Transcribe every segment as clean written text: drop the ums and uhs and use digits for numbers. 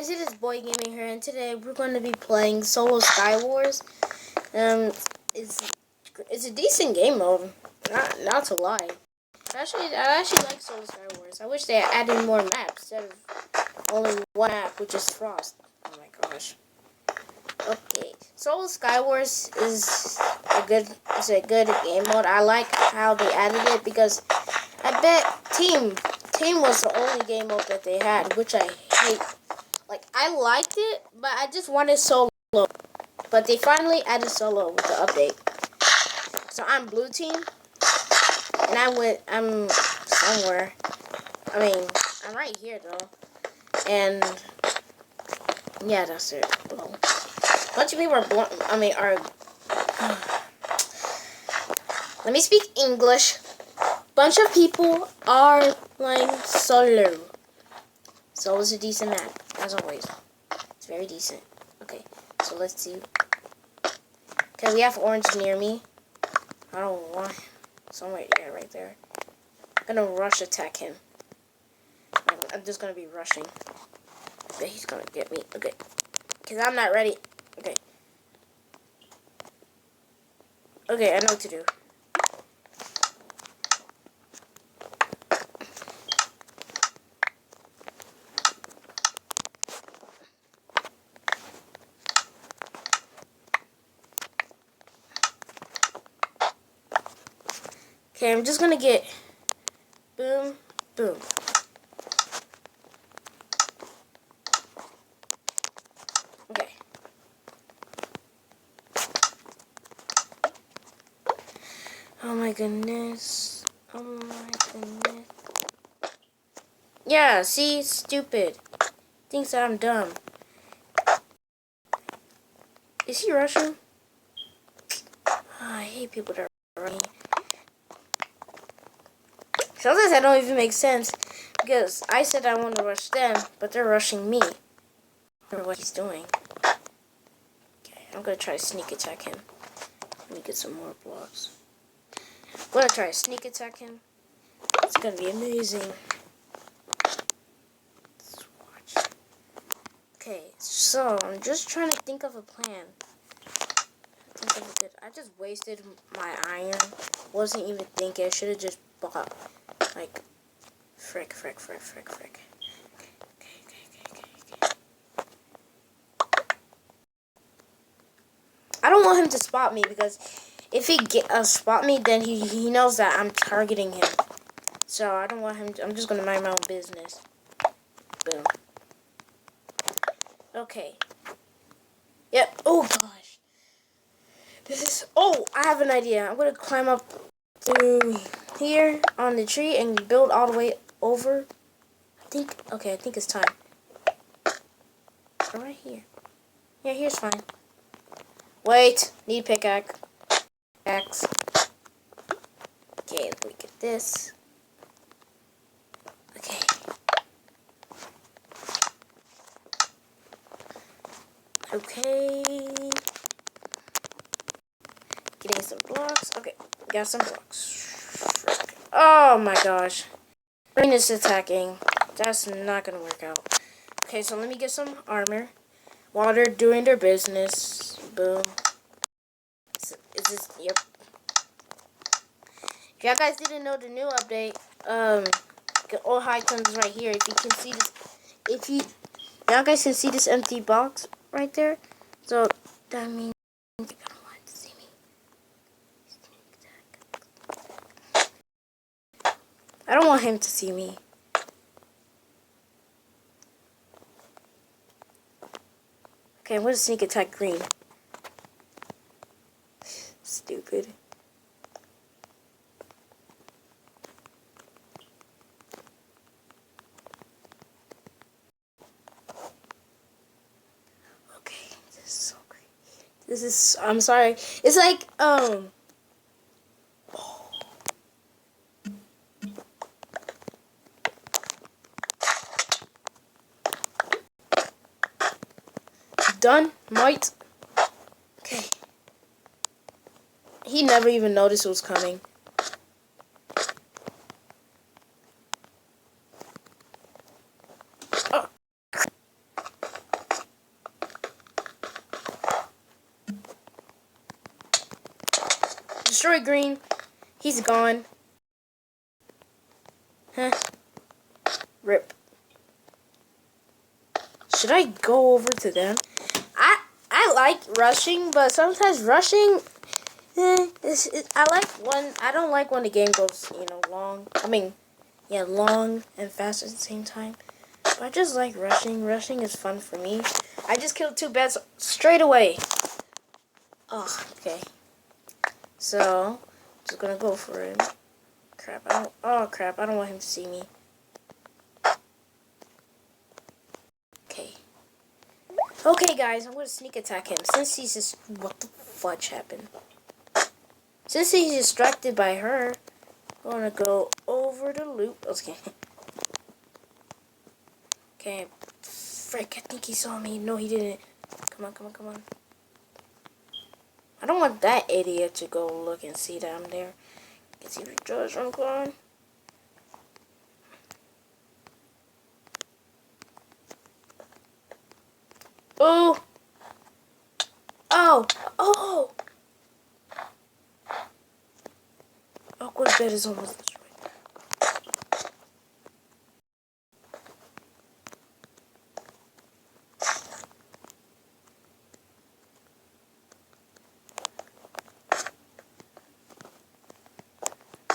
guys, it is Boy Gaming here, and today we're going to be playing Solo Skywars. It's a decent game mode, not to lie. I actually like Solo Skywars. I wish they had added more maps instead of only one map, which is Frost. Oh my gosh. Okay, Solo Skywars is a good game mode. I like how they added it because I bet Team was the only game mode that they had, which I hate. Like, I liked it, but I just wanted solo. But they finally added solo with the update. So I'm blue team, and I'm somewhere. I mean, I'm right here though. And yeah, that's it. Well, a bunch of people are let me speak English. Bunch of people are playing solo. So it's a decent map, as always. It's very decent. Okay, so let's see. Okay, we have orange near me. I don't know why. Somewhere, yeah, right there. I'm gonna rush attack him. I'm just gonna be rushing. Okay, he's gonna get me. Okay, because I'm not ready. Okay. Okay, I know what to do. Okay, I'm just gonna get boom, boom. Okay. Oh my goodness. Oh my goodness. Yeah, see? Stupid. Thinks that I'm dumb. Is he rushing? Oh, I hate people that are running. Sometimes that don't even make sense because I said I want to rush them, but they're rushing me. I don't know what he's doing. Okay, I'm gonna try to sneak attack him. Let me get some more blocks. I'm gonna try to sneak attack him. It's gonna be amazing. Let's watch. Okay, so I'm just trying to think of a plan. I just wasted my iron. Wasn't even thinking. I should have just bought. Like, frick. Okay. I don't want him to spot me because if he spot me, then he knows that I'm targeting him. So I don't want him to, I'm just gonna mind my own business. Boom. Okay. Yep. Oh gosh. I have an idea. I'm gonna climb up to here on the tree and build all the way over. I think it's time. So right here. Yeah, here's fine. Wait, need pickaxe. Okay, let me get this. Okay. Okay. Getting some blocks. Okay, got some blocks. Frick. Oh my gosh. Rain is attacking. That's not gonna work out. Okay, so let me get some armor. While they're doing their business. Boom. Is this? Yep. If y'all guys didn't know the new update, all high comes right here. If you can see this, y'all guys can see this empty box right there. So that means you're gonna want to see me. I don't want him to see me. Okay, I'm gonna sneak attack green. Stupid. Okay, this is so great. I'm sorry. It's like, done, might. Okay. He never even noticed it was coming. Oh. destroy green. He's gone. Huh. Rip. Should I go over to them? I like rushing, but sometimes rushing, I don't like when the game goes, long. I mean, yeah, long and fast at the same time. But I just like rushing. Rushing is fun for me. I just killed 2 bats straight away. Oh, okay. So, just gonna go for it. Crap, I don't want him to see me. Okay. Okay, guys, I'm gonna sneak attack him. Since he's just... What the fudge happened? Since he's distracted by her, I'm gonna go over the loop. Okay. Okay. Frick, I think he saw me. No, he didn't. Come on, come on, come on. I don't want that idiot to go look and see that I'm there. Get see if judge I'm going. Oh! Oh! Oh! Awkward bed is almost destroyed.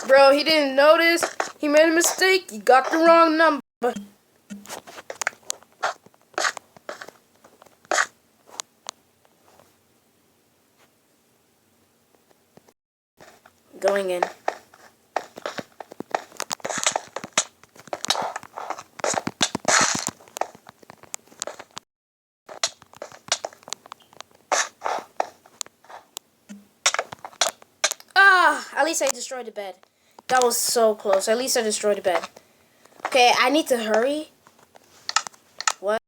Bro, he didn't notice. He made a mistake. He got the wrong number. Going in. Ah, at least I destroyed the bed. That was so close. At least I destroyed the bed. Okay, I need to hurry. What?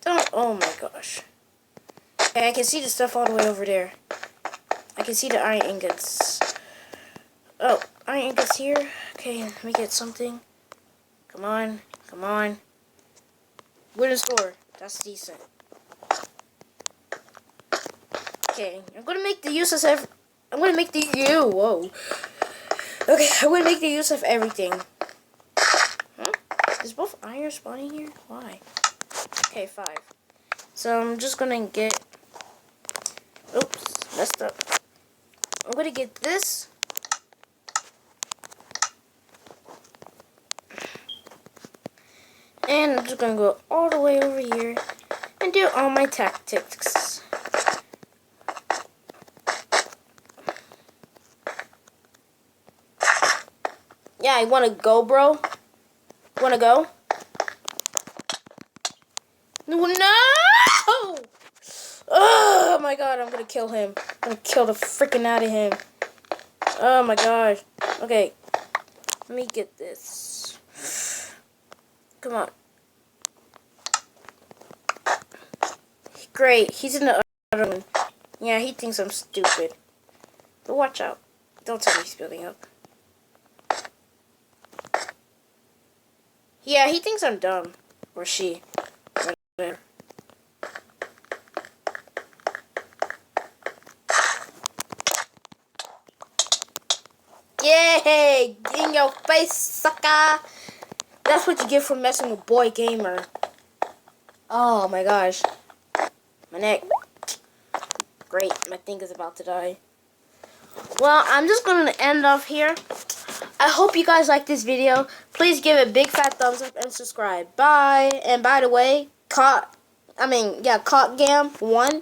Don't. Oh my gosh. Okay, I can see the stuff all the way over there. I can see the iron ingots. Oh, iron ingots here. Okay, let me get something. Come on, come on. Wooden sword. That's decent. Okay, I'm gonna make the use of whoa. Okay, I'm gonna make the use of everything. Huh? Is both iron spawning here? Why? Okay, 5. So I'm just gonna get. Oops, messed up. I'm gonna get this. And I'm just gonna go all the way over here and do all my tactics. Yeah, I wanna go, bro. Wanna go? No! Oh my god, I'm gonna kill him. I'm gonna kill the freaking out of him. Oh my gosh. Okay. Let me get this. Come on. Great. He's in the other one. Yeah, he thinks I'm stupid. But watch out. Don't tell me he's building up. Yeah, he thinks I'm dumb. Or she. Whatever. Yay! In your face, sucker! That's what you get for messing with Boy Gamer. Oh my gosh. My neck. Great, my thing is about to die. Well, I'm just going to end off here. I hope you guys like this video. Please give it a big fat thumbs up and subscribe. Bye. And by the way, Caught Gam won.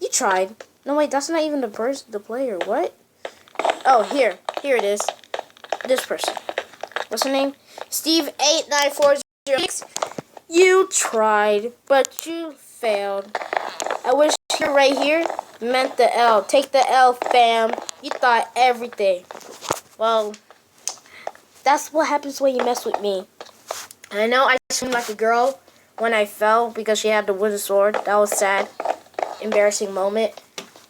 You tried. No, wait, that's not even the player. What? Oh, here it is. This person. What's her name? Steve89406. You tried, but you failed. I wish you right here meant the L. Take the L, fam. You thought everything. Well, that's what happens when you mess with me. And I know I seemed like a girl when I fell because she had the wooden sword. That was sad. Embarrassing moment.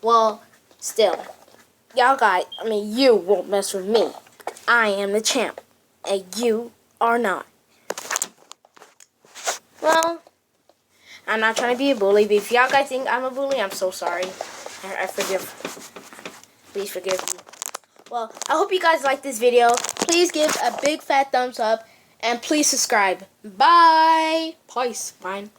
Well, still. You won't mess with me. I am the champ. And you are not. Well, I'm not trying to be a bully, but if y'all guys think I'm a bully, I'm so sorry. I forgive. Please forgive me. Well, I hope you guys like this video. Please give a big fat thumbs up. And please subscribe. Bye. Peace. Fine.